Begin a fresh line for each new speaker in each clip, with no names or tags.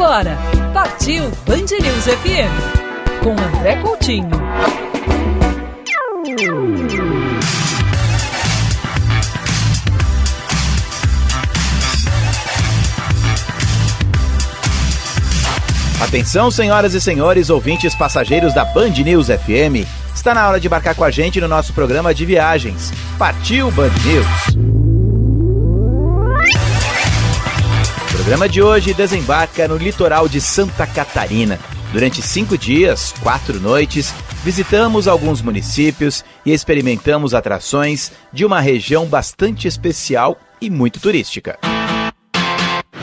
agora, partiu Band News FM, com André Coutinho.
Atenção, senhoras e senhores, ouvintes passageiros da Band News FM. Está na hora de embarcar com a gente no nosso programa de viagens. Partiu Band News! O programa de hoje desembarca no litoral de Santa Catarina. Durante 5 dias, 4 noites, visitamos alguns municípios e experimentamos atrações de uma região bastante especial e muito turística.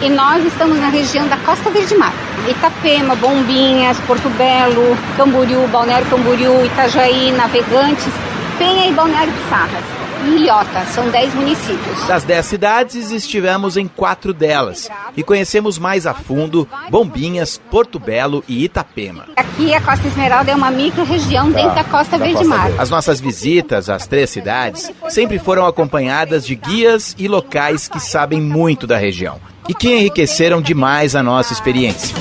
E nós estamos na região da Costa Verde Mar. Itapema, Bombinhas, Porto Belo, Camboriú, Balneário Camboriú, Itajaí, Navegantes, Penha e Balneário Pissarras. E Ilhota, são 10 municípios.
Das 10 cidades, estivemos em 4 delas e conhecemos mais a fundo Bombinhas, Porto Belo e Itapema.
Aqui a Costa Esmeralda é uma micro-região dentro da Costa Verde Mar.
As nossas visitas às 3 cidades sempre foram acompanhadas de guias e locais que sabem muito da região e que enriqueceram demais a nossa experiência.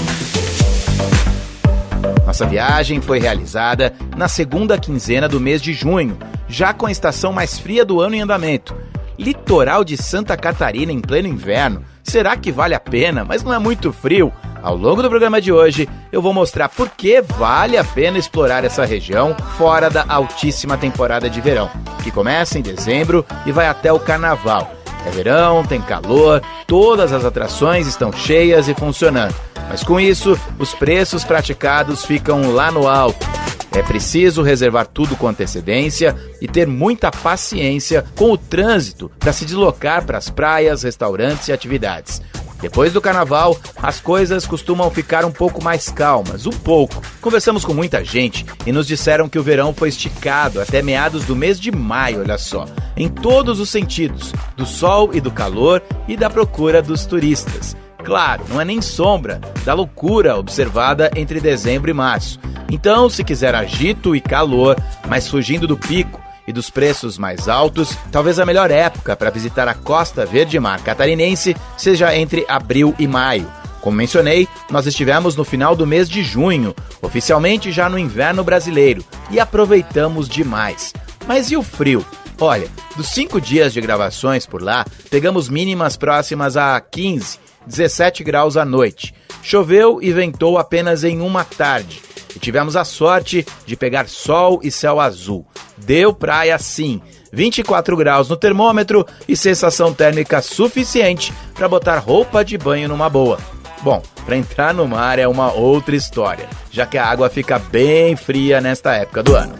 Nossa viagem foi realizada na segunda quinzena do mês de junho, já com a estação mais fria do ano em andamento. Litoral de Santa Catarina em pleno inverno. Será que vale a pena? Mas não é muito frio? Ao longo do programa de hoje, eu vou mostrar por que vale a pena explorar essa região fora da altíssima temporada de verão, que começa em dezembro e vai até o carnaval. É verão, tem calor, todas as atrações estão cheias e funcionando. Mas com isso, os preços praticados ficam lá no alto. É preciso reservar tudo com antecedência e ter muita paciência com o trânsito para se deslocar para as praias, restaurantes e atividades. Depois do carnaval, as coisas costumam ficar um pouco mais calmas, um pouco. Conversamos com muita gente e nos disseram que o verão foi esticado até meados do mês de maio, olha só. Em todos os sentidos, do sol e do calor e da procura dos turistas. Claro, não é nem sombra da loucura observada entre dezembro e março. Então, se quiser agito e calor, mas fugindo do pico e dos preços mais altos, talvez a melhor época para visitar a Costa Verde Mar catarinense seja entre abril e maio. Como mencionei, nós estivemos no final do mês de junho, oficialmente já no inverno brasileiro, e aproveitamos demais. Mas e o frio? Olha, dos 5 dias de gravações por lá, pegamos mínimas próximas a 15, 17 graus à noite. Choveu e ventou apenas em uma tarde. E tivemos a sorte de pegar sol e céu azul. Deu praia sim, 24 graus no termômetro e sensação térmica suficiente para botar roupa de banho numa boa. Bom, para entrar no mar é uma outra história, já que a água fica bem fria nesta época do ano.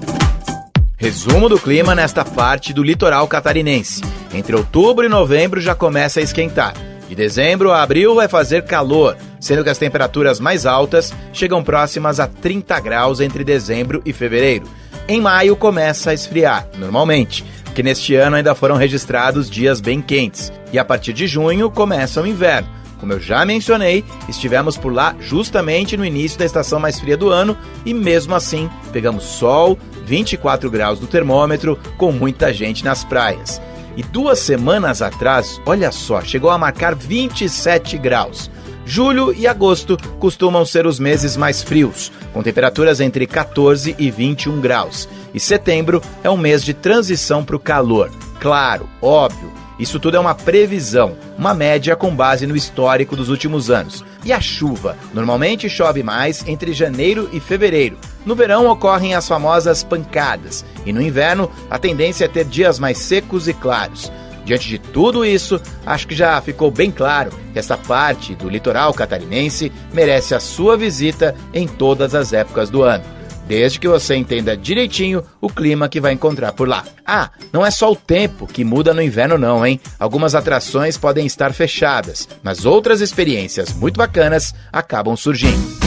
Resumo do clima nesta parte do litoral catarinense. Entre outubro e novembro já começa a esquentar. De dezembro a abril vai fazer calor, sendo que as temperaturas mais altas chegam próximas a 30 graus entre dezembro e fevereiro. Em maio começa a esfriar, normalmente, porque neste ano ainda foram registrados dias bem quentes. E a partir de junho começa o inverno. Como eu já mencionei, estivemos por lá justamente no início da estação mais fria do ano e mesmo assim pegamos sol, 24 graus no termômetro, com muita gente nas praias. E 2 semanas atrás, olha só, chegou a marcar 27 graus. Julho e agosto costumam ser os meses mais frios, com temperaturas entre 14 e 21 graus. E setembro é um mês de transição para o calor. Claro, óbvio, isso tudo é uma previsão, uma média com base no histórico dos últimos anos. E a chuva? Normalmente chove mais entre janeiro e fevereiro. No verão ocorrem as famosas pancadas. E no inverno, a tendência é ter dias mais secos e claros. Diante de tudo isso, acho que já ficou bem claro que essa parte do litoral catarinense merece a sua visita em todas as épocas do ano. Desde que você entenda direitinho o clima que vai encontrar por lá. Ah, não é só o tempo que muda no inverno não, hein? Algumas atrações podem estar fechadas, mas outras experiências muito bacanas acabam surgindo.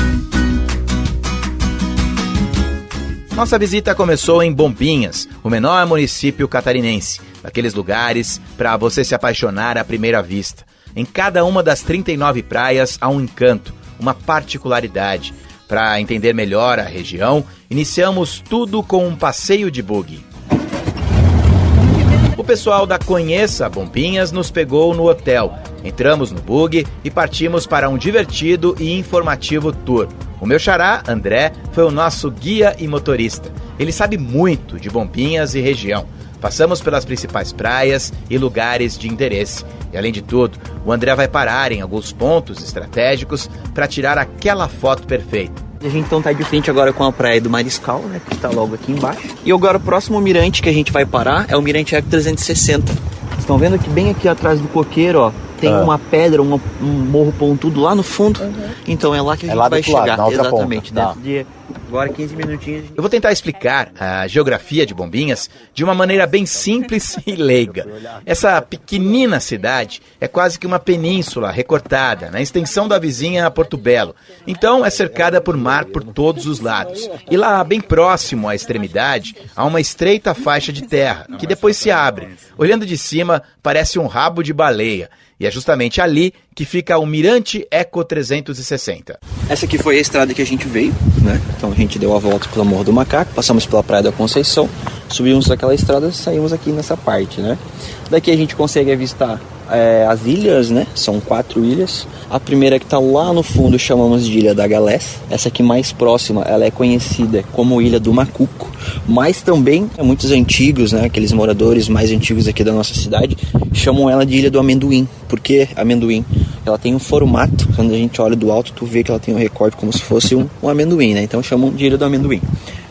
Nossa visita começou em Bombinhas, o menor município catarinense, daqueles lugares para você se apaixonar à primeira vista. Em cada uma das 39 praias há um encanto, uma particularidade. Para entender melhor a região, iniciamos tudo com um passeio de buggy. O pessoal da Conheça Bombinhas nos pegou no hotel. Entramos no bug e partimos para um divertido e informativo tour. O meu xará, André, foi o nosso guia e motorista. Ele sabe muito de Bombinhas e região. Passamos pelas principais praias e lugares de interesse. E além de tudo, o André vai parar em alguns pontos estratégicos para tirar aquela foto perfeita.
A gente então tá de frente agora com a praia do Mariscal, né, que está logo aqui embaixo. E agora o próximo mirante que a gente vai parar é o Mirante Eco 360. Vocês estão vendo que bem aqui atrás do coqueiro, ó, tem uma pedra, um morro pontudo lá no fundo. Então é lá que a gente vai chegar.
Lado,
exatamente,
ponta.
dentro de agora 15 minutinhos.
Eu vou tentar explicar a geografia de Bombinhas de uma maneira bem simples e leiga. Essa pequenina cidade é quase que uma península recortada na extensão da vizinha Porto Belo. Então é cercada por mar por todos os lados. E lá, bem próximo à extremidade, há uma estreita faixa de terra, que depois se abre. Olhando de cima, parece um rabo de baleia. E é justamente ali que fica o Mirante Eco 360.
Essa aqui foi a estrada que a gente veio, né? Então a gente deu a volta pelo Morro do Macaco, passamos pela Praia da Conceição, subimos aquela estrada e saímos aqui nessa parte, né? Daqui a gente consegue avistar as ilhas, né? São 4 ilhas. A primeira que está lá no fundo chamamos de Ilha da Galés. Essa aqui mais próxima, ela é conhecida como Ilha do Macuco. Mas também, muitos antigos, né? Aqueles moradores mais antigos aqui da nossa cidade, chamam ela de Ilha do Amendoim. Por que amendoim? Ela tem um formato, quando a gente olha do alto, tu vê que ela tem um recorte como se fosse um amendoim, né? Então chamam de Ilha do Amendoim.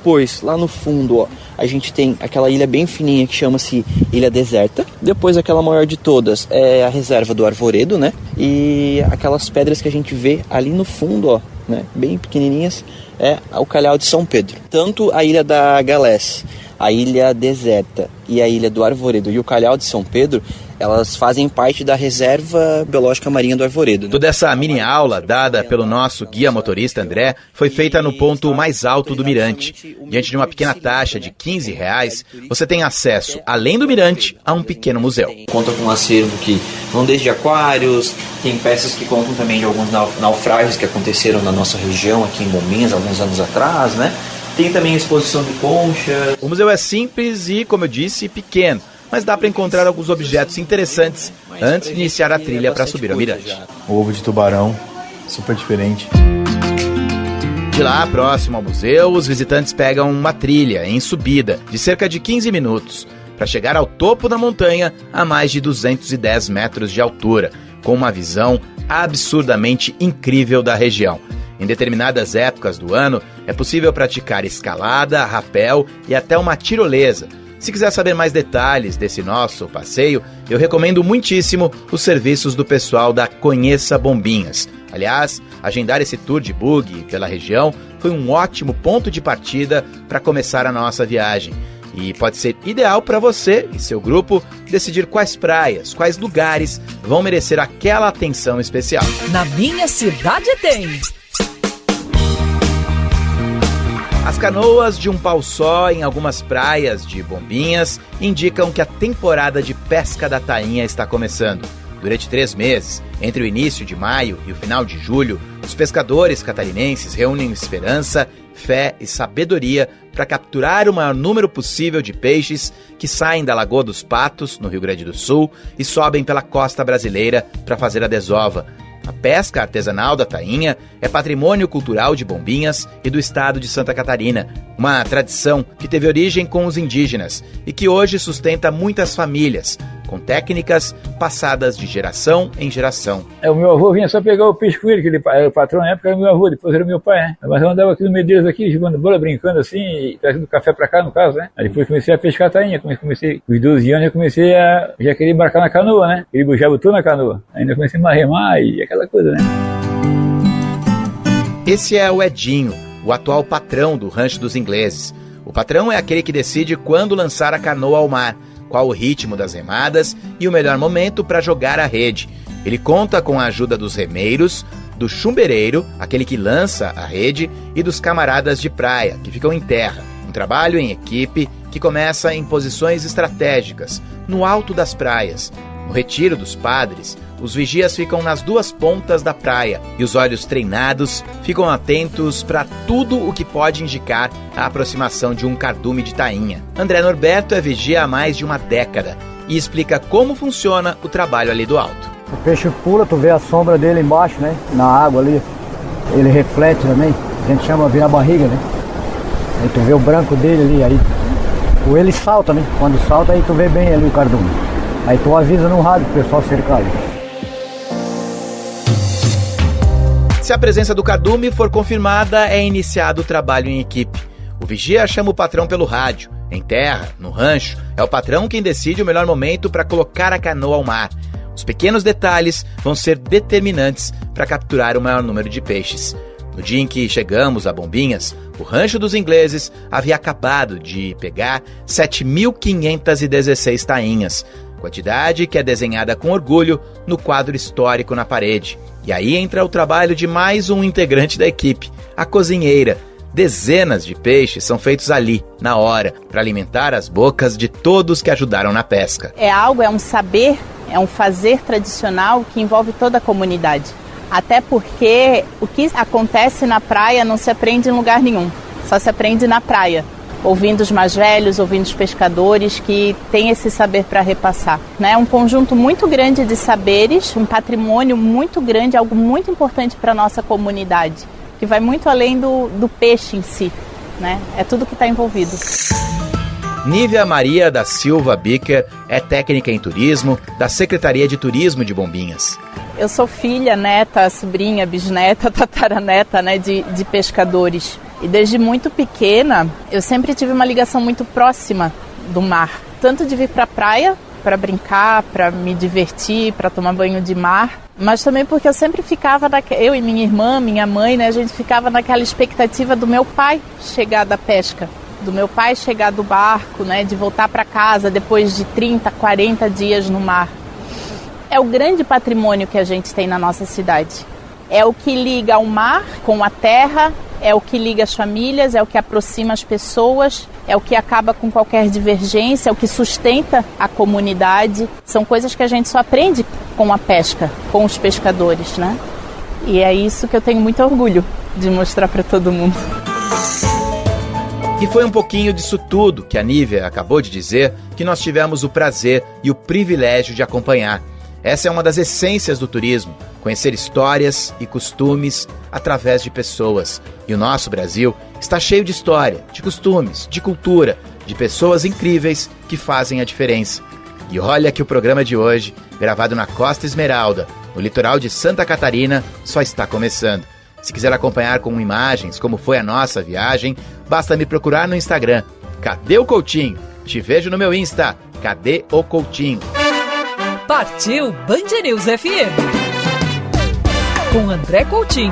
Pois, lá no fundo, ó, a gente tem aquela ilha bem fininha que chama-se Ilha Deserta. Depois, aquela maior de todas é a reserva do Arvoredo, né? E aquelas pedras que a gente vê ali no fundo, ó, né? Bem pequenininhas, é o Calhau de São Pedro. Tanto a Ilha da Galés, a Ilha Deserta e a Ilha do Arvoredo e o Calhau de São Pedro, elas fazem parte da Reserva Biológica Marinha do Arvoredo, né?
Toda essa mini aula dada pelo nosso guia motorista André foi feita no ponto mais alto do mirante. Diante de uma pequena taxa de R$15, você tem acesso, além do mirante, a um pequeno museu.
Conta com um acervo que vão desde aquários, tem peças que contam também de alguns naufrágios que aconteceram na nossa região, aqui em Bombinhas, alguns anos atrás, né? Tem também a exposição de conchas.
O museu é simples e, como eu disse, pequeno, mas dá para encontrar alguns objetos interessantes antes de iniciar a trilha para subir ao mirante.
O ovo de tubarão, super diferente.
De lá, próximo ao museu, os visitantes pegam uma trilha em subida de cerca de 15 minutos para chegar ao topo da montanha a mais de 210 metros de altura, com uma visão absurdamente incrível da região. Em determinadas épocas do ano, é possível praticar escalada, rapel e até uma tirolesa. Se quiser saber mais detalhes desse nosso passeio, eu recomendo muitíssimo os serviços do pessoal da Conheça Bombinhas. Aliás, agendar esse tour de bug pela região foi um ótimo ponto de partida para começar a nossa viagem. E pode ser ideal para você e seu grupo decidir quais praias, quais lugares vão merecer aquela atenção especial.
Na minha cidade tem!
As canoas de um pau só em algumas praias de Bombinhas indicam que a temporada de pesca da tainha está começando. Durante 3 meses, entre o início de maio e o final de julho, os pescadores catarinenses reúnem esperança, fé e sabedoria para capturar o maior número possível de peixes que saem da Lagoa dos Patos, no Rio Grande do Sul, e sobem pela costa brasileira para fazer a desova. A pesca artesanal da tainha é patrimônio cultural de Bombinhas e do estado de Santa Catarina, uma tradição que teve origem com os indígenas e que hoje sustenta muitas famílias, com técnicas passadas de geração em geração.
O meu avô vinha só pegar o peixe com ele, que ele era o patrão na época, era meu avô, depois era meu pai, né? Mas eu andava aqui no meio deles aqui, jogando bola, brincando assim, e trazendo café pra cá, no caso, né? Aí depois comecei a pescar a tainha, comecei, com os 12 anos, eu comecei a já querer embarcar na canoa, né? Ele já botou na canoa, ainda comecei a remar e aquela coisa, né?
Esse é o Edinho, o atual patrão do Rancho dos Ingleses. O patrão é aquele que decide quando lançar a canoa ao mar, qual o ritmo das remadas e o melhor momento para jogar a rede. Ele conta com a ajuda dos remeiros, do chumbereiro, aquele que lança a rede, e dos camaradas de praia, que ficam em terra. Um trabalho em equipe que começa em posições estratégicas, no alto das praias. No retiro dos padres, os vigias ficam nas 2 pontas da praia e os olhos treinados ficam atentos para tudo o que pode indicar a aproximação de um cardume de tainha. André Norberto é vigia há mais de uma década e explica como funciona o trabalho ali do alto.
O peixe pula, tu vê a sombra dele embaixo, né? Na água ali. Ele reflete também. A gente chama virar barriga, né? Aí tu vê o branco dele ali, aí ele salta, né? Quando salta, aí tu vê bem ali o cardume. Aí tu avisa no rádio pro pessoal cercar ali.
Se a presença do cardume for confirmada, é iniciado o trabalho em equipe. O vigia chama o patrão pelo rádio. Em terra, no rancho, é o patrão quem decide o melhor momento para colocar a canoa ao mar. Os pequenos detalhes vão ser determinantes para capturar o maior número de peixes. No dia em que chegamos a Bombinhas, o rancho dos ingleses havia acabado de pegar 7.516 tainhas, quantidade que é desenhada com orgulho no quadro histórico na parede. E aí entra o trabalho de mais um integrante da equipe, a cozinheira. Dezenas de peixes são feitos ali, na hora, para alimentar as bocas de todos que ajudaram na pesca.
É um saber, é um fazer tradicional que envolve toda a comunidade. Até porque o que acontece na praia não se aprende em lugar nenhum, só se aprende na praia. Ouvindo os mais velhos, ouvindo os pescadores que têm esse saber para repassar. É um conjunto muito grande de saberes, um patrimônio muito grande, algo muito importante para a nossa comunidade, que vai muito além do peixe em si, né? É tudo que está envolvido.
Nívia Maria da Silva Bicker é técnica em turismo da Secretaria de Turismo de Bombinhas.
Eu sou filha, neta, sobrinha, bisneta, tataraneta, né, de pescadores. E desde muito pequena, eu sempre tive uma ligação muito próxima do mar. Tanto de vir para a praia, para brincar, para me divertir, para tomar banho de mar, mas também porque eu sempre ficava, eu e minha irmã, minha mãe, né, a gente ficava naquela expectativa do meu pai chegar da pesca, do meu pai chegar do barco, né, de voltar para casa depois de 30, 40 dias no mar. É o grande patrimônio que a gente tem na nossa cidade. É o que liga o mar com a terra, é o que liga as famílias, é o que aproxima as pessoas, é o que acaba com qualquer divergência, é o que sustenta a comunidade. São coisas que a gente só aprende com a pesca, com os pescadores, né? E é isso que eu tenho muito orgulho de mostrar para todo mundo.
E foi um pouquinho disso tudo que a Nívia acabou de dizer que nós tivemos o prazer e o privilégio de acompanhar. Essa é uma das essências do turismo, conhecer histórias e costumes através de pessoas. E o nosso Brasil está cheio de história, de costumes, de cultura, de pessoas incríveis que fazem a diferença. E olha que o programa de hoje, gravado na Costa Esmeralda, no litoral de Santa Catarina, só está começando. Se quiser acompanhar com imagens como foi a nossa viagem, basta me procurar no Instagram. Cadê o Coutinho? Te vejo no meu Insta. Cadê o Coutinho?
Partiu Band News FM com André Coutinho.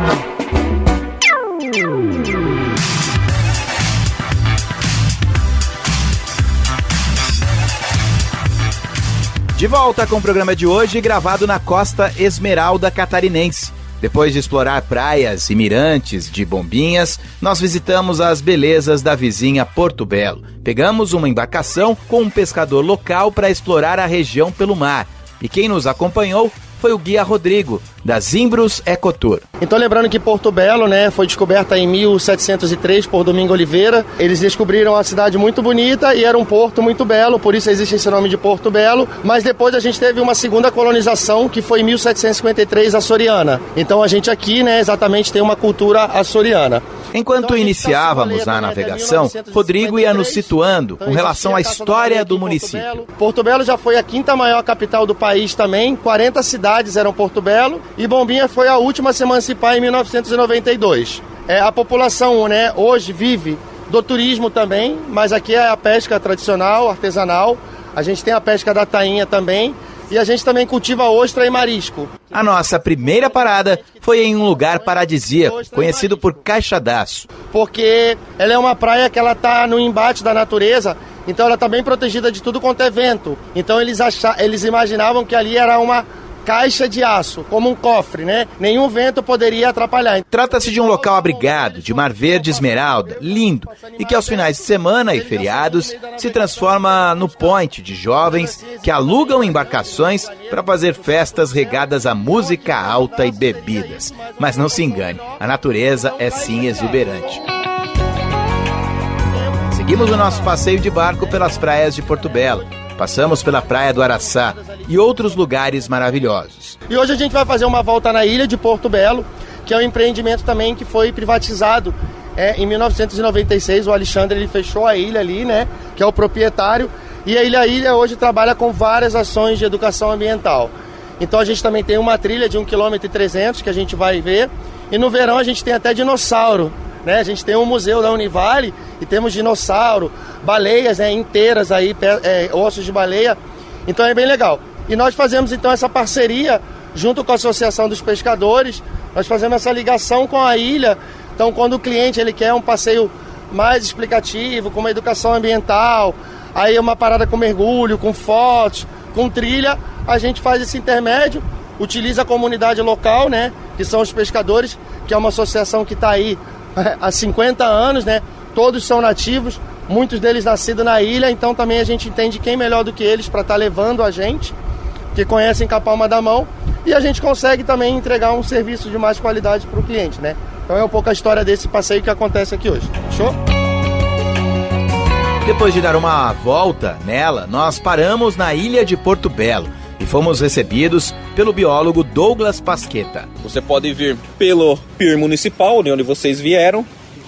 De volta com o programa de hoje, gravado na Costa Esmeralda catarinense. Depois de explorar praias e mirantes de Bombinhas, nós visitamos as belezas da vizinha Porto Belo. Pegamos uma embarcação com um pescador local para explorar a região pelo mar. E quem nos acompanhou foi o guia Rodrigo, da Zimbros Ecotour.
Então lembrando que Porto Belo, né, foi descoberta em 1703 por Domingo Oliveira. Eles descobriram uma cidade muito bonita e era um porto muito belo, por isso existe esse nome de Porto Belo. Mas depois a gente teve uma segunda colonização, que foi em 1753, açoriana. Então a gente aqui, né, exatamente tem uma cultura açoriana.
Enquanto iniciávamos a navegação, Rodrigo ia nos situando com relação à história do município.
Porto Belo já foi a quinta maior capital do país também, 40 cidades eram Porto Belo, e Bombinha foi a última a se emancipar em 1992. A população, né, hoje vive do turismo também, mas aqui é a pesca tradicional, artesanal, a gente tem a pesca da tainha também, e a gente também cultiva ostra e marisco.
A nossa primeira parada foi em um lugar paradisíaco, conhecido por Caixadaço.
Porque ela é uma praia que ela está no embate da natureza, então ela está bem protegida de tudo quanto é vento. Então eles imaginavam que ali era uma caixa de aço, como um cofre, né? Nenhum vento poderia atrapalhar.
Trata-se de um local abrigado, de mar verde esmeralda, lindo, e que aos finais de semana e feriados se transforma no point de jovens que alugam embarcações para fazer festas regadas a música alta e bebidas. Mas não se engane, a natureza é sim exuberante. Seguimos o nosso passeio de barco pelas praias de Porto Belo. Passamos pela Praia do Araçá e outros lugares maravilhosos.
E hoje a gente vai fazer uma volta na ilha de Porto Belo, que é um empreendimento também que foi privatizado em 1996. O Alexandre ele fechou a ilha ali, né, que é o proprietário, e a ilha hoje trabalha com várias ações de educação ambiental. Então a gente também tem uma trilha de 1,3 km que a gente vai ver, e no verão a gente tem até dinossauro, né? A gente tem um museu da Univale e temos dinossauro, baleias, né, inteiras aí, ossos de baleia, então é bem legal. E nós fazemos então essa parceria junto com a Associação dos Pescadores, nós fazemos essa ligação com a ilha. Então quando o cliente ele quer um passeio mais explicativo, com uma educação ambiental, aí uma parada com mergulho, com fotos, com trilha, a gente faz esse intermédio, utiliza a comunidade local, né, que são os pescadores, que é uma associação que está aí há 50 anos, né, todos são nativos, muitos deles nascidos na ilha, então também a gente entende quem melhor do que eles para estar levando a gente, que conhecem com a palma da mão, e a gente consegue também entregar um serviço de mais qualidade para o cliente, né. Então é um pouco a história desse passeio que acontece aqui hoje. Show?
Depois de dar uma volta nela, nós paramos na ilha de Porto Belo e fomos recebidos pelo biólogo Douglas Pasqueta.
Você pode vir pelo pier municipal, de onde vocês vieram.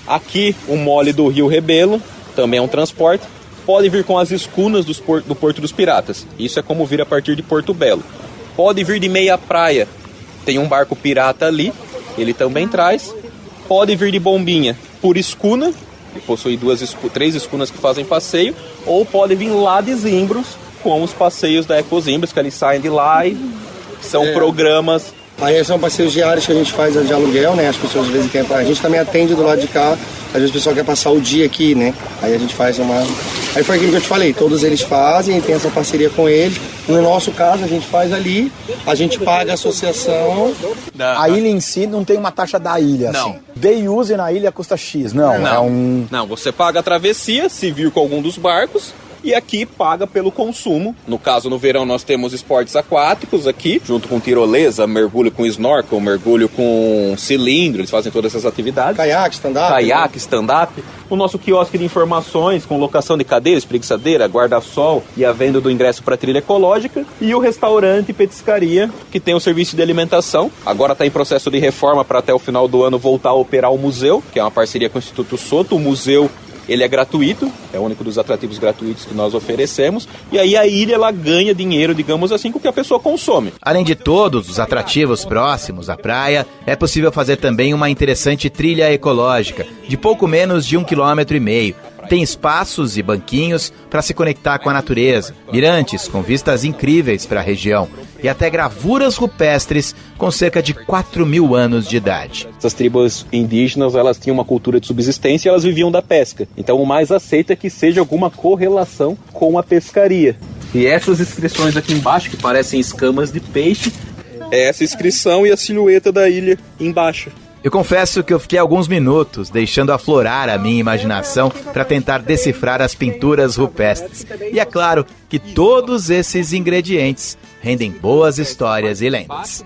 Aqui o mole do Rio Rebelo, também é um transporte. Pode vir com as escunas do Porto dos Piratas. Isso é como vir a partir de Porto Belo. Pode vir de meia praia. Tem um barco pirata ali, ele também traz. Pode vir de Bombinha por escuna. Ele possui 3 escunas que fazem passeio, ou pode vir lá de Zimbros com os passeios da Ecozimbros, que eles saem de lá e são programas.
Aí são passeios diários que a gente faz de aluguel, né? As pessoas às vezes querem. A gente também atende do lado de cá, às vezes o pessoal quer passar o dia aqui, né? Aí a gente faz uma. Aí foi aquilo que eu te falei, todos eles fazem, tem essa parceria com eles. No nosso caso, a gente faz ali, a gente paga a associação.
A ilha em si não tem uma taxa da ilha,
não.
Assim. Day use na ilha custa X, não.
Não, você paga a travessia, se vir com algum dos barcos, e aqui paga pelo consumo. No caso, no verão, nós temos esportes aquáticos aqui, junto com tirolesa, mergulho com snorkel, mergulho com cilindro, eles fazem todas essas atividades.
Caiaque,
stand-up. O nosso quiosque de informações, com locação de cadeira, espreguiçadeira, guarda-sol e a venda do ingresso para trilha ecológica. E o restaurante e petiscaria, que tem o serviço de alimentação. Agora está em processo de reforma para até o final do ano voltar a operar o museu, que é uma parceria com o Instituto Soto. O museu ele é gratuito, é o único dos atrativos gratuitos que nós oferecemos, e aí a ilha ela ganha dinheiro, digamos assim, com o que a pessoa consome.
Além de todos os atrativos próximos à praia, é possível fazer também uma interessante trilha ecológica, de pouco menos de 1,5 km. Tem espaços e banquinhos para se conectar com a natureza, mirantes com vistas incríveis para a região e até gravuras rupestres com cerca de 4.000 anos de idade.
Essas tribos indígenas, elas tinham uma cultura de subsistência e elas viviam da pesca. Então o mais aceito é que seja alguma correlação com a pescaria. E essas inscrições aqui embaixo, que parecem escamas de peixe, é essa inscrição e a silhueta da ilha embaixo.
Eu confesso que eu fiquei alguns minutos deixando aflorar a minha imaginação para tentar decifrar as pinturas rupestres. E é claro que todos esses ingredientes rendem boas histórias e lendas.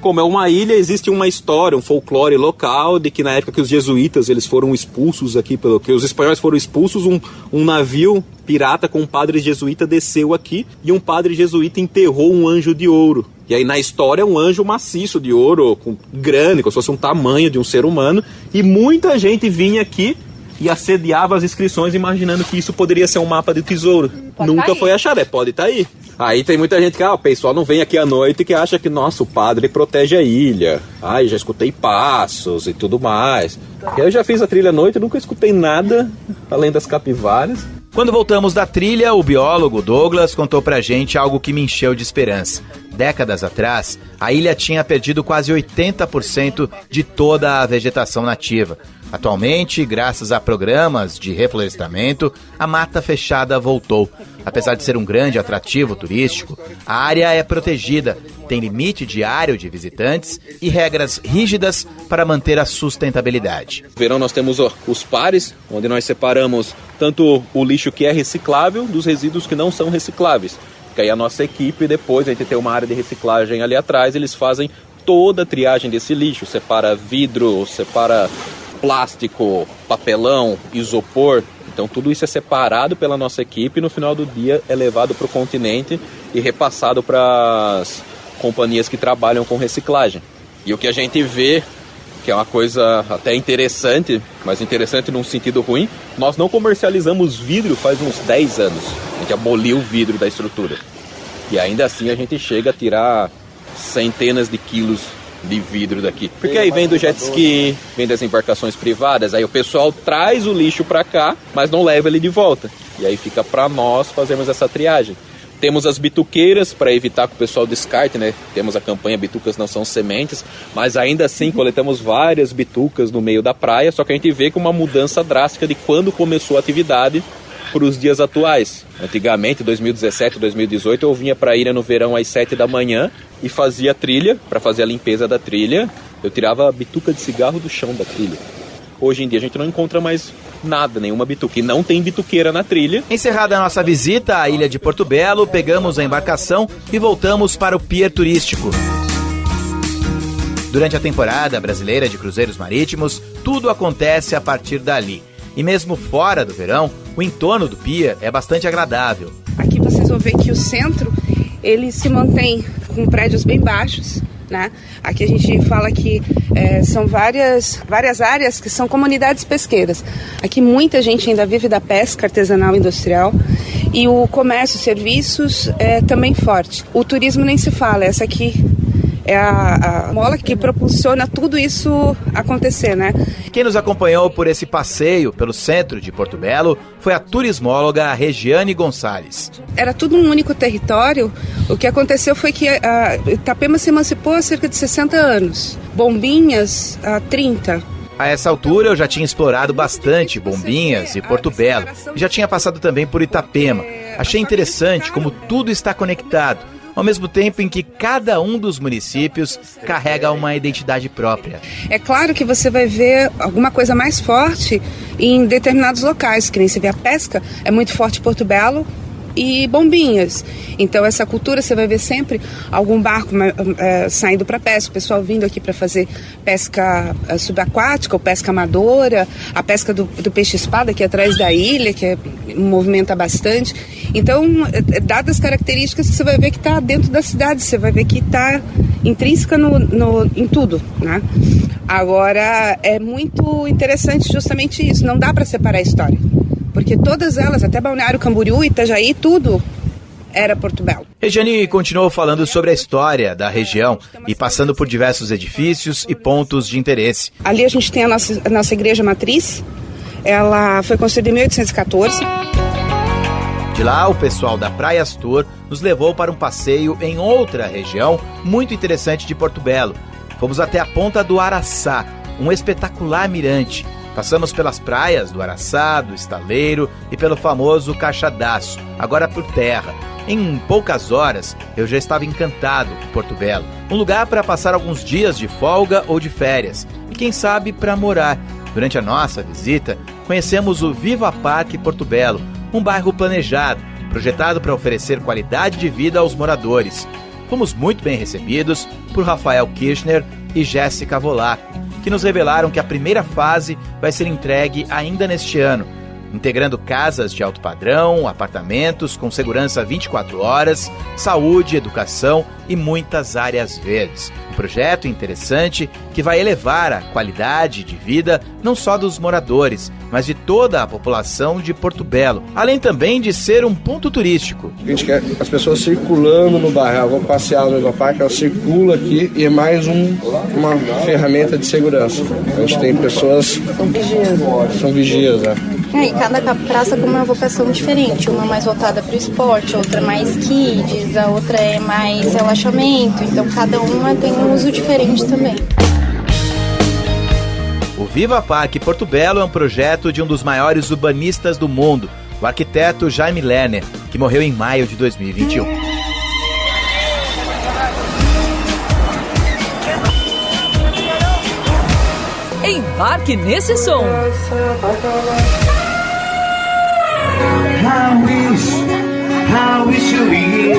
Como é uma ilha, existe uma história, um folclore local de que na época que os jesuítas eles foram expulsos aqui, que os espanhóis foram expulsos, um navio pirata com um padre jesuíta desceu aqui e um padre jesuíta enterrou um anjo de ouro. E aí na história um anjo maciço de ouro, grande, como se fosse um tamanho de um ser humano, e muita gente vinha aqui e assediava as inscrições imaginando que isso poderia ser um mapa de tesouro. Nunca foi achado, pode estar aí. Aí tem muita gente que, o pessoal não vem aqui à noite que acha que, nossa, o padre protege a ilha. Ai, já escutei passos e tudo mais. Eu já fiz a trilha à noite e nunca escutei nada além das capivaras.
Quando voltamos da trilha, o biólogo Douglas contou pra gente algo que me encheu de esperança. Décadas atrás, a ilha tinha perdido quase 80% de toda a vegetação nativa. Atualmente, graças a programas de reflorestamento, a mata fechada voltou. Apesar de ser um grande atrativo turístico, a área é protegida, tem limite diário de visitantes e regras rígidas para manter a sustentabilidade.
No verão nós temos os pares, onde nós separamos tanto o lixo que é reciclável dos resíduos que não são recicláveis. Porque aí a nossa equipe, depois a gente tem uma área de reciclagem ali atrás, eles fazem toda a triagem desse lixo, separa vidro, separa plástico, papelão, isopor, Então tudo isso é separado pela nossa equipe e no final do dia é levado para o continente e repassado para as companhias que trabalham com reciclagem. E o que a gente vê, que é uma coisa até interessante, mas interessante num sentido ruim, nós não comercializamos vidro faz uns 10 anos. A gente aboliu o vidro da estrutura. E ainda assim a gente chega a tirar centenas de quilos de vidro daqui. Porque aí vem do jet ski, vem das embarcações privadas, aí o pessoal traz o lixo para cá, mas não leva ele de volta. E aí fica para nós fazermos essa triagem. Temos as bituqueiras para evitar que o pessoal descarte, né? Temos a campanha Bitucas Não São Sementes, mas ainda assim coletamos várias bitucas no meio da praia, só que a gente vê com uma mudança drástica de quando começou a atividade para os dias atuais. Antigamente, 2017, 2018, eu vinha para a ilha no verão às 7 da manhã e fazia trilha. Para fazer a limpeza da trilha, eu tirava a bituca de cigarro do chão da trilha. Hoje em dia a gente não encontra mais nada, nenhuma bituca. E não tem bituqueira na trilha.
Encerrada a nossa visita à ilha de Porto Belo, pegamos a embarcação e voltamos para o pier turístico. Durante a temporada brasileira de cruzeiros marítimos, tudo acontece a partir dali. E mesmo fora do verão, o entorno do pier é bastante agradável.
Aqui vocês vão ver que o centro, ele se mantém com prédios bem baixos, né? Aqui a gente fala que são várias áreas que são comunidades pesqueiras. Aqui muita gente ainda vive da pesca artesanal e industrial e o comércio, serviços é também forte. O turismo nem se fala, essa aqui é a mola que propulsiona tudo isso acontecer, né?
Quem nos acompanhou por esse passeio pelo centro de Porto Belo foi a turismóloga Regiane Gonçalves.
Era tudo um único território. O que aconteceu foi que Itapema se emancipou há cerca de 60 anos. Bombinhas, há 30.
A essa altura eu já tinha explorado bastante Bombinhas e Porto Belo. E já tinha passado também por Itapema. Achei interessante como tudo está conectado, ao mesmo tempo em que cada um dos municípios carrega uma identidade própria.
É claro que você vai ver alguma coisa mais forte em determinados locais, que nem você vê a pesca, é muito forte em Porto Belo e Bombinhas. Então essa cultura você vai ver sempre algum barco saindo para pesca, o pessoal vindo aqui para fazer pesca subaquática ou pesca amadora, a pesca do peixe-espada aqui atrás da ilha, que movimenta bastante. Então, dadas as características, você vai ver que está dentro da cidade, você vai ver que está intrínseca em tudo, né? Agora, é muito interessante justamente isso, não dá para separar a história, porque todas elas, até Balneário Camboriú, Itajaí, tudo era Porto Belo.
Regiane continuou falando sobre a história da região e passando por diversos edifícios e pontos de interesse.
Ali a gente tem a nossa igreja matriz, ela foi construída em 1814.
De lá, o pessoal da Praias Tour nos levou para um passeio em outra região muito interessante de Porto Belo. Fomos até a Ponta do Araçá, um espetacular mirante. Passamos pelas praias do Araçá, do Estaleiro e pelo famoso Caixadaço, agora por terra. Em poucas horas, eu já estava encantado por Porto Belo. Um lugar para passar alguns dias de folga ou de férias. E quem sabe para morar. Durante a nossa visita, conhecemos o Viva Parque Porto Belo, um bairro planejado, projetado para oferecer qualidade de vida aos moradores. Fomos muito bem recebidos por Rafael Kirchner e Jéssica Volaco, que nos revelaram que a primeira fase vai ser entregue ainda neste ano, integrando casas de alto padrão, apartamentos com segurança 24 horas, saúde, educação e muitas áreas verdes. Um projeto interessante que vai elevar a qualidade de vida não só dos moradores, mas de toda a população de Porto Belo, além também de ser um ponto turístico.
A gente quer as pessoas circulando no bairro, vão passear no Viva Parque, ela circula aqui e é mais uma ferramenta de segurança. A gente tem pessoas que são vigias, né?
E cada praça com uma vocação diferente, uma mais voltada para o esporte, outra mais kids, a outra é mais relaxamento, então cada uma tem um uso diferente também.
O Viva Parque Porto Belo é um projeto de um dos maiores urbanistas do mundo, o arquiteto Jaime Lerner, que morreu em maio de 2021.
Embarque nesse som.
I wish you were here.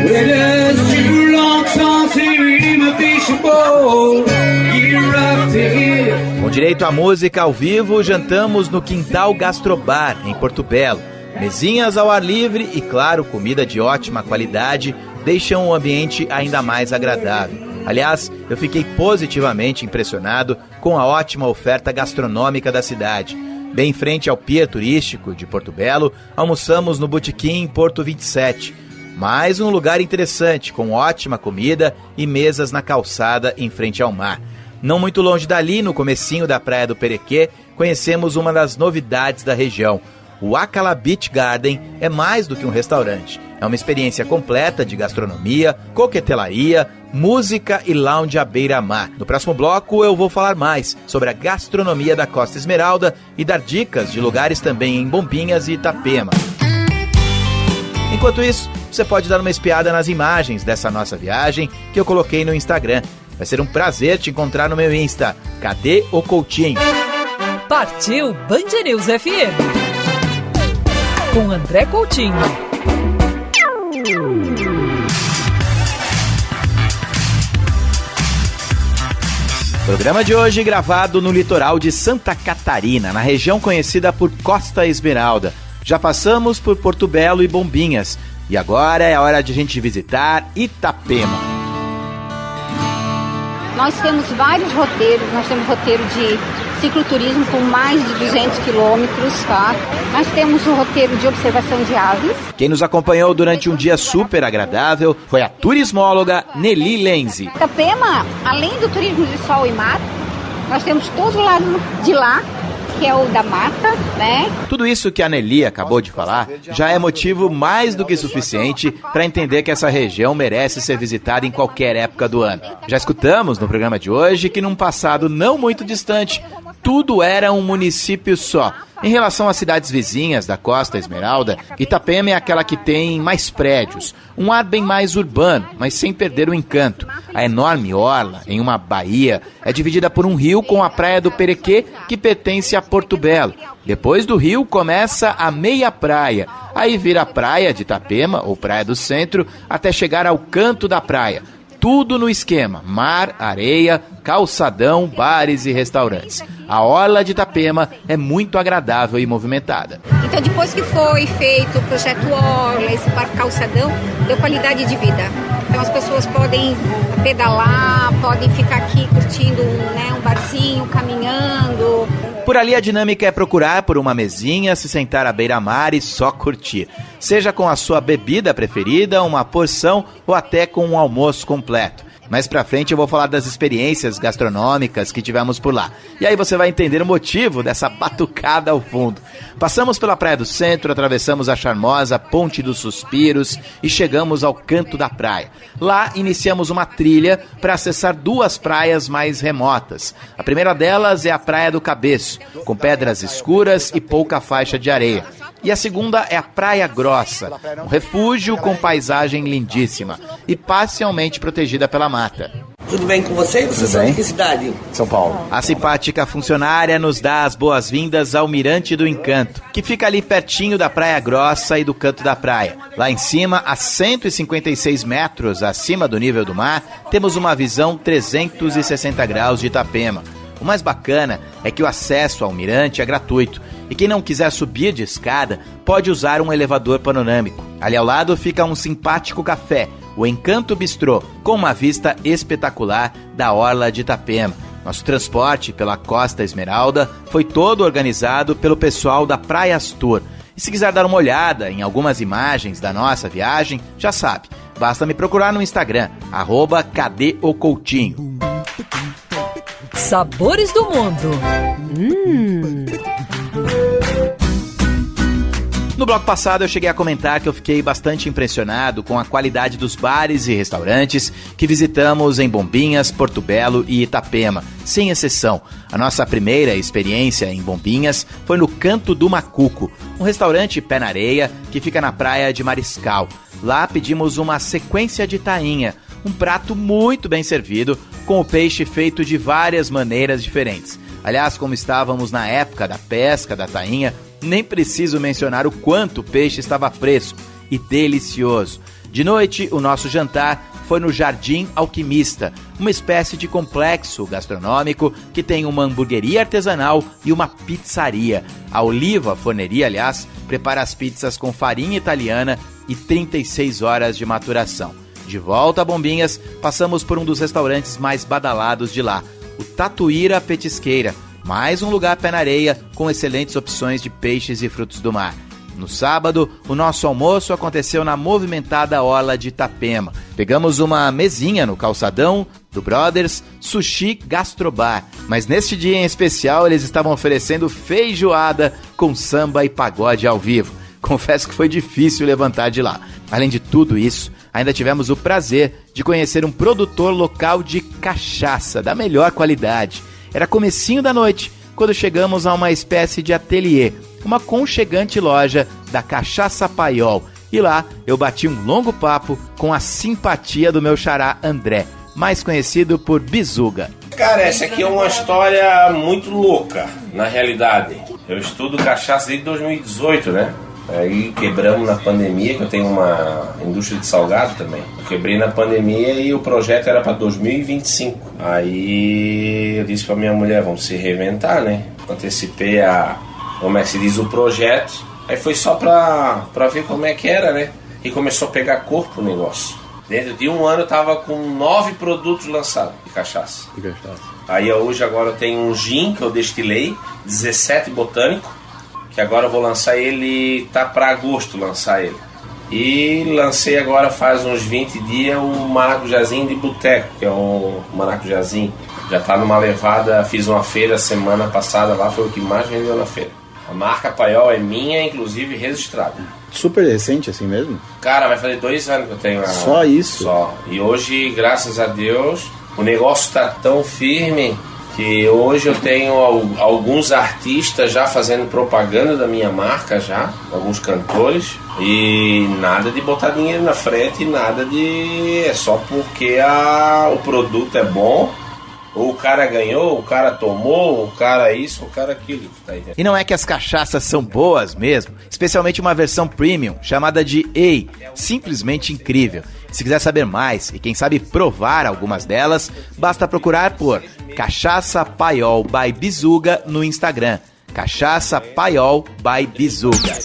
Well, there's too long since we invitation bowl. Year after year.
Com direito à música ao vivo, jantamos no Quintal Gastrobar, em Porto Belo. Mesinhas ao ar livre e, claro, comida de ótima qualidade deixam o ambiente ainda mais agradável. Aliás, eu fiquei positivamente impressionado com a ótima oferta gastronômica da cidade. Bem em frente ao pier turístico de Porto Belo, almoçamos no Botequim Porto 27. Mais um lugar interessante, com ótima comida e mesas na calçada em frente ao mar. Não muito longe dali, no comecinho da Praia do Perequê, conhecemos uma das novidades da região. O Acala Beach Garden é mais do que um restaurante. É uma experiência completa de gastronomia, coquetelaria, música e lounge à beira-mar. No próximo bloco eu vou falar mais sobre a gastronomia da Costa Esmeralda e dar dicas de lugares também em Bombinhas e Itapema. Enquanto isso, você pode dar uma espiada nas imagens dessa nossa viagem que eu coloquei no Instagram. Vai ser um prazer te encontrar no meu Insta. Cadê o Coutinho?
Partiu Band News FM com André Coutinho.
Programa de hoje gravado no litoral de Santa Catarina, na região conhecida por Costa Esmeralda. Já passamos por Porto Belo e Bombinhas. E agora é a hora de a gente visitar Itapema.
Nós temos vários roteiros, nós temos roteiro de cicloturismo com mais de 200 quilômetros, tá? Nós temos o roteiro de observação de aves.
Quem nos acompanhou durante um dia super agradável foi a turismóloga Nelly Lenzi.
Itapema, além do turismo de sol e mar, nós temos todo o lado de lá, que é o da mata, né?
Tudo isso que a Nelly acabou de falar já é motivo mais do que suficiente para entender que essa região merece ser visitada em qualquer época do ano. Já escutamos no programa de hoje que num passado não muito distante, tudo era um município só. Em relação às cidades vizinhas da Costa Esmeralda, Itapema é aquela que tem mais prédios, um ar bem mais urbano, mas sem perder o encanto. A enorme orla, em uma baía, é dividida por um rio com a Praia do Perequê, que pertence a Porto Belo. Depois do rio começa a meia praia, aí vira a Praia de Itapema, ou Praia do Centro, até chegar ao canto da praia. Tudo no esquema, mar, areia, calçadão, bares e restaurantes. A orla de Itapema é muito agradável e movimentada.
Então, depois que foi feito o projeto Orla, esse parque calçadão, deu qualidade de vida. Então, as pessoas podem pedalar, podem ficar aqui curtindo um barzinho, caminhando.
Por ali a dinâmica é procurar por uma mesinha, se sentar à beira-mar e só curtir. Seja com a sua bebida preferida, uma porção ou até com um almoço completo. Mais pra frente eu vou falar das experiências gastronômicas que tivemos por lá. E aí você vai entender o motivo dessa batucada ao fundo. Passamos pela Praia do Centro, atravessamos a charmosa Ponte dos Suspiros e chegamos ao canto da praia. Lá iniciamos uma trilha para acessar duas praias mais remotas. A primeira delas é a Praia do Cabeço, com pedras escuras e pouca faixa de areia. E a segunda é a Praia Grossa, um refúgio com paisagem lindíssima e parcialmente protegida pela mata.
Tudo bem com você? Vocês são de que cidade?
São Paulo.
A simpática funcionária nos dá as boas-vindas ao Mirante do Encanto, que fica ali pertinho da Praia Grossa e do canto da praia. Lá em cima, a 156 metros acima do nível do mar, temos uma visão 360 graus de Itapema. O mais bacana é que o acesso ao mirante é gratuito e quem não quiser subir de escada pode usar um elevador panorâmico. Ali ao lado fica um simpático café, o Encanto Bistrô, com uma vista espetacular da orla de Itapema. Nosso transporte pela Costa Esmeralda foi todo organizado pelo pessoal da Praias Tour. E se quiser dar uma olhada em algumas imagens da nossa viagem, já sabe, basta me procurar no Instagram, @cadeocoutinho.
Sabores do mundo.
No bloco passado eu cheguei a comentar que eu fiquei bastante impressionado com a qualidade dos bares e restaurantes que visitamos em Bombinhas, Porto Belo e Itapema, sem exceção. A nossa primeira experiência em Bombinhas foi no Canto do Macuco, um restaurante pé na areia que fica na praia de Mariscal. Lá pedimos uma sequência de tainha, um prato muito bem servido, com o peixe feito de várias maneiras diferentes. Aliás, como estávamos na época da pesca da tainha, nem preciso mencionar o quanto o peixe estava fresco e delicioso. De noite, o nosso jantar foi no Jardim Alquimista, uma espécie de complexo gastronômico que tem uma hamburgueria artesanal e uma pizzaria. A Oliva Forneria, aliás, prepara as pizzas com farinha italiana e 36 horas de maturação. De volta a Bombinhas, passamos por um dos restaurantes mais badalados de lá, o Tatuíra Petisqueira, mais um lugar pé na areia com excelentes opções de peixes e frutos do mar. No sábado, o nosso almoço aconteceu na movimentada orla de Itapema. Pegamos uma mesinha no calçadão do Brothers Sushi Gastrobar, mas neste dia em especial eles estavam oferecendo feijoada com samba e pagode ao vivo. Confesso que foi difícil levantar de lá. Além de tudo isso, ainda tivemos o prazer de conhecer um produtor local de cachaça da melhor qualidade. Era comecinho da noite, quando chegamos a uma espécie de ateliê, uma aconchegante loja da Cachaça Paiol. E lá eu bati um longo papo com a simpatia do meu xará André, mais conhecido por Bizuga.
Cara, essa aqui é uma história muito louca, na realidade. Eu estudo cachaça desde 2018, né? Aí quebramos na pandemia, que eu tenho uma indústria de salgado também. Eu quebrei na pandemia e o projeto era para 2025. Aí eu disse para minha mulher, vamos se reinventar, né? Antecipei como é que se diz, o projeto. Aí foi só pra ver como é que era, né? E começou a pegar corpo o negócio. Dentro de um ano eu tava com 9 produtos lançados de cachaça. Aí hoje agora eu tenho um gin que eu destilei, 17 botânico, que agora eu vou lançar ele, tá pra agosto lançar ele. E lancei agora faz uns 20 dias o maracujazinho de boteco, que é um maracujazinho. Já tá numa levada, fiz uma feira semana passada lá, foi o que mais vendeu na feira. A marca Paiol é minha, inclusive registrada.
Super recente assim mesmo?
Cara, vai fazer 2 anos que eu tenho.
Só isso?
Só. E hoje, graças a Deus, o negócio tá tão firme que hoje eu tenho alguns artistas já fazendo propaganda da minha marca já, alguns cantores, e nada de botar dinheiro na frente, nada de... é só porque o produto é bom, ou o cara ganhou, o cara tomou, o cara isso, o cara aquilo. Tá aí.
E não é que as cachaças são boas mesmo, especialmente uma versão premium chamada de EI, simplesmente incrível. Se quiser saber mais e quem sabe provar algumas delas, basta procurar por Cachaça Paiol by Bizuga no Instagram. Cachaça Paiol by Bizuga.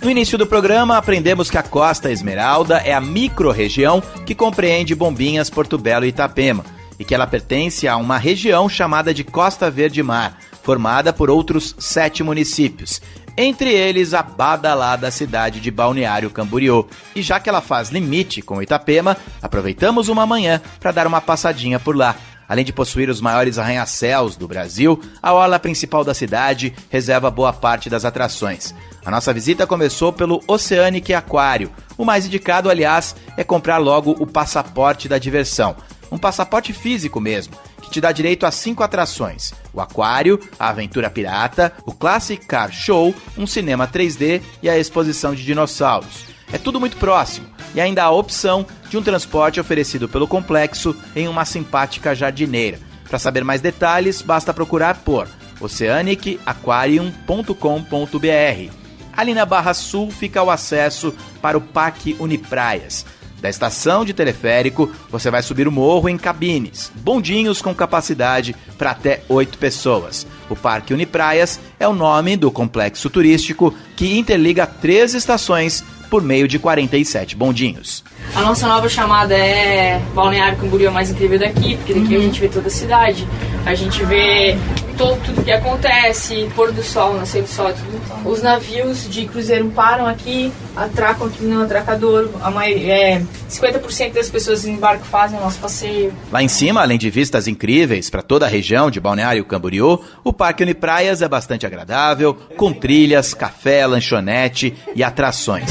No início do programa, aprendemos que a Costa Esmeralda é a micro-região que compreende Bombinhas, Porto Belo e Itapema, e que ela pertence a uma região chamada de Costa Verde Mar, formada por outros 7 municípios, entre eles a badalada cidade de Balneário Camboriú. E já que ela faz limite com Itapema, aproveitamos uma manhã para dar uma passadinha por lá. Além de possuir os maiores arranha-céus do Brasil, a orla principal da cidade reserva boa parte das atrações. A nossa visita começou pelo Oceanic Aquário. O mais indicado, aliás, é comprar logo o passaporte da diversão. Um passaporte físico mesmo, que te dá direito a 5 atrações: o Aquário, a Aventura Pirata, o Classic Car Show, um cinema 3D e a exposição de dinossauros. É tudo muito próximo, e ainda há a opção de um transporte oferecido pelo complexo em uma simpática jardineira. Para saber mais detalhes, basta procurar por oceanicaquarium.com.br. Ali na Barra Sul fica o acesso para o Parque Unipraias. Da estação de teleférico, você vai subir o morro em cabines, bondinhos com capacidade para até 8 pessoas. O Parque Unipraias é o nome do complexo turístico que interliga 3 estações por meio de 47 bondinhos.
A nossa nova chamada é Balneário Camboriú, mais incrível daqui, porque daqui a gente vê toda a cidade, a gente vê tudo que acontece, pôr do sol, nascer do sol, tudo. Os navios de cruzeiro param aqui, atracam aqui no atracador, 50% das pessoas em barco fazem o nosso passeio.
Lá em cima, além de vistas incríveis para toda a região de Balneário Camboriú, o Parque Unipraias é bastante agradável, com trilhas, café, lanchonete e atrações.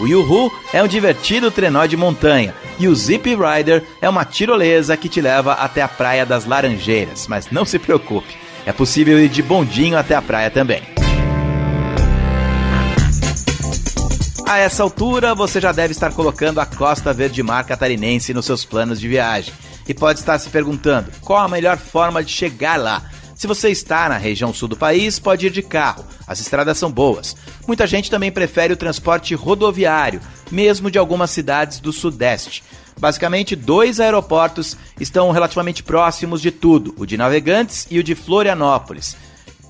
O Yuhu é um divertido trenó de montanha e o Zip Rider é uma tirolesa que te leva até a Praia das Laranjeiras. Mas não se preocupe, é possível ir de bondinho até a praia também. A essa altura, você já deve estar colocando a Costa Verde Mar catarinense nos seus planos de viagem e pode estar se perguntando qual a melhor forma de chegar lá. Se você está na região sul do país, pode ir de carro. As estradas são boas. Muita gente também prefere o transporte rodoviário, mesmo de algumas cidades do Sudeste. Basicamente, 2 aeroportos estão relativamente próximos de tudo, o de Navegantes e o de Florianópolis.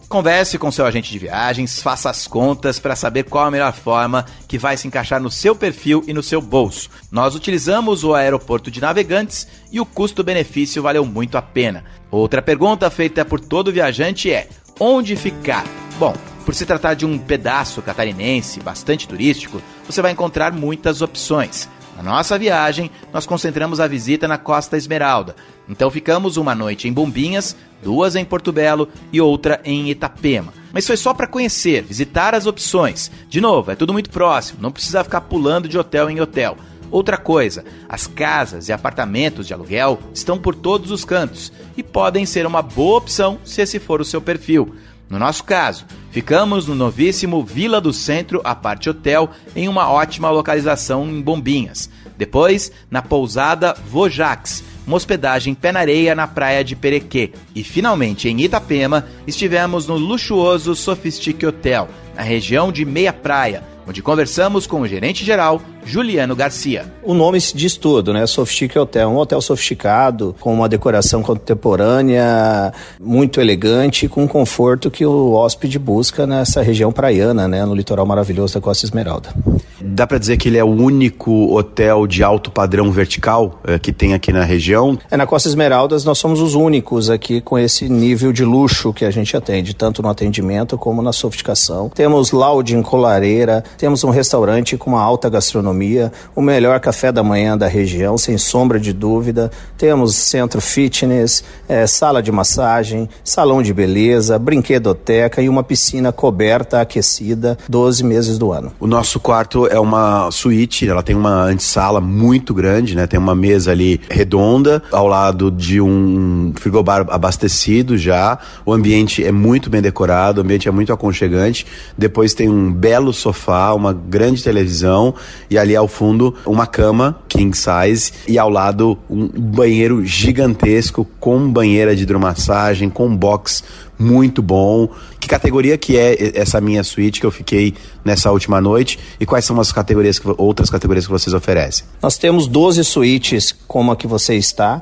Converse com seu agente de viagens, faça as contas para saber qual a melhor forma que vai se encaixar no seu perfil e no seu bolso. Nós utilizamos o aeroporto de Navegantes e o custo-benefício valeu muito a pena. Outra pergunta feita por todo viajante é: onde ficar? Bom, por se tratar de um pedaço catarinense bastante turístico, você vai encontrar muitas opções. Na nossa viagem, nós concentramos a visita na Costa Esmeralda. Então ficamos uma noite em Bombinhas, 2 em Porto Belo e outra em Itapema. Mas foi só para conhecer, visitar as opções. De novo, é tudo muito próximo, não precisa ficar pulando de hotel em hotel. Outra coisa, as casas e apartamentos de aluguel estão por todos os cantos e podem ser uma boa opção se esse for o seu perfil. No nosso caso, ficamos no novíssimo Vila do Centro Aparte Hotel, em uma ótima localização em Bombinhas. Depois, na pousada Vojax, uma hospedagem pé na areia na praia de Perequê. E finalmente, em Itapema, estivemos no luxuoso Sofistique Hotel, na região de Meia Praia, onde conversamos com o gerente-geral, Juliano Garcia.
O nome diz tudo, né? Sofistique Hotel, um hotel sofisticado, com uma decoração contemporânea, muito elegante, com o conforto que o hóspede busca nessa região praiana, né? No litoral maravilhoso da Costa Esmeralda.
Dá para dizer que ele é o único hotel de alto padrão vertical que tem aqui na região?
Na Costa Esmeraldas nós somos os únicos aqui com esse nível de luxo que a gente atende, tanto no atendimento como na sofisticação. Temos lounge com lareira, temos um restaurante com uma alta gastronomia, o melhor café da manhã da região, sem sombra de dúvida. Temos centro fitness, sala de massagem, salão de beleza, brinquedoteca e uma piscina coberta, aquecida, 12 meses do ano.
O nosso quarto é uma suíte, ela tem uma antessala muito grande, né? Tem uma mesa ali redonda, ao lado de um frigobar abastecido já. O ambiente é muito bem decorado, o ambiente é muito aconchegante. Depois tem um belo sofá, uma grande televisão e ali ao fundo uma cama king size e ao lado um banheiro gigantesco com banheira de hidromassagem, com box muito bom. Que categoria que é essa minha suíte que eu fiquei nessa última noite e quais são as outras categorias que vocês oferecem?
Nós temos 12 suítes como a que você está,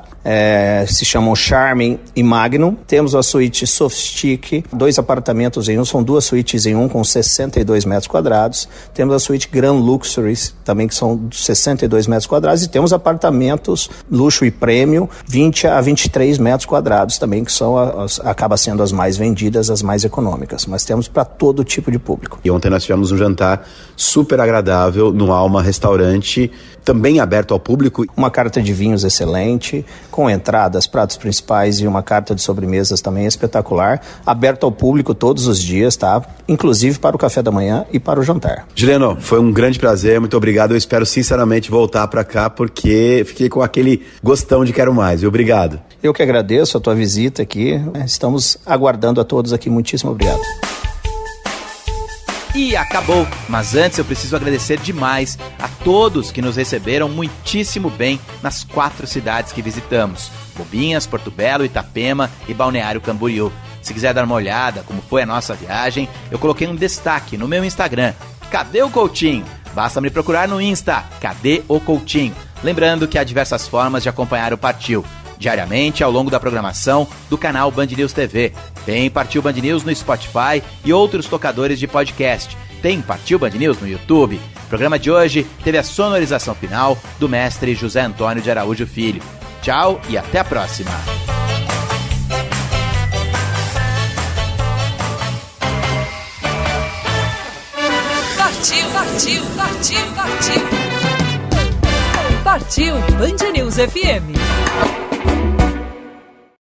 se chamam Charming e Magnum. Temos a suíte Sofistique, 2 apartamentos em um, são 2 suítes em um com 62 metros quadrados. Temos a suíte Grand Luxury, também que são 62 metros quadrados, e temos apartamentos luxo e prêmio, 20 a 23 metros quadrados também, que são acaba sendo as mais vendidas, as mais econômicas, mas temos para todo tipo de público.
E ontem nós tivemos um jantar super agradável no Alma Restaurante, também aberto ao público.
Uma carta de vinhos excelente, com entradas, pratos principais e uma carta de sobremesas também espetacular, aberto ao público todos os dias, tá? Inclusive para o café da manhã e para o jantar.
Juliano, foi um grande prazer, muito obrigado. Eu espero sinceramente voltar para cá porque fiquei com aquele gostão de quero mais. Obrigado.
Eu que agradeço a tua visita aqui. Estamos aguardando a todos aqui. Muitíssimo obrigado.
E acabou, mas antes eu preciso agradecer demais a todos que nos receberam muitíssimo bem nas 4 cidades que visitamos: Bombinhas, Porto Belo, Itapema e Balneário Camboriú. Se quiser dar uma olhada como foi a nossa viagem, eu coloquei um destaque no meu Instagram. Cadê o Coutinho? Basta me procurar no Insta, Cadê o Coutinho? Lembrando que há diversas formas de acompanhar o Partiu. Diariamente, ao longo da programação do canal Band News TV. Tem Partiu Band News no Spotify e outros tocadores de podcast. Tem Partiu Band News no YouTube. O programa de hoje teve a sonorização final do mestre José Antônio de Araújo Filho. Tchau e até a próxima.
Partiu Band News FM.